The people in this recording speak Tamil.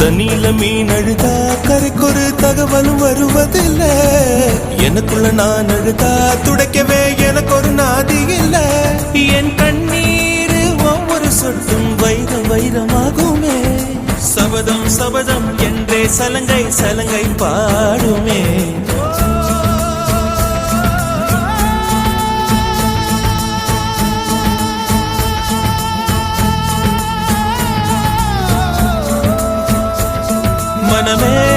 தண்ணியில மீன் அழுதா கரைக்கொரு தகவலும் வருவதில்லை. எனக்குள்ள நான் அழுதா துடைக்கவே எனக்கு ஒரு நாதி இல்ல. என் கண்ணீர் ஒவ்வொரு சொட்டும் வைரம் வைரமாகுமே. சபதம் சபதம் என்றே சலங்கை சலங்கை பாடுமே. மனமே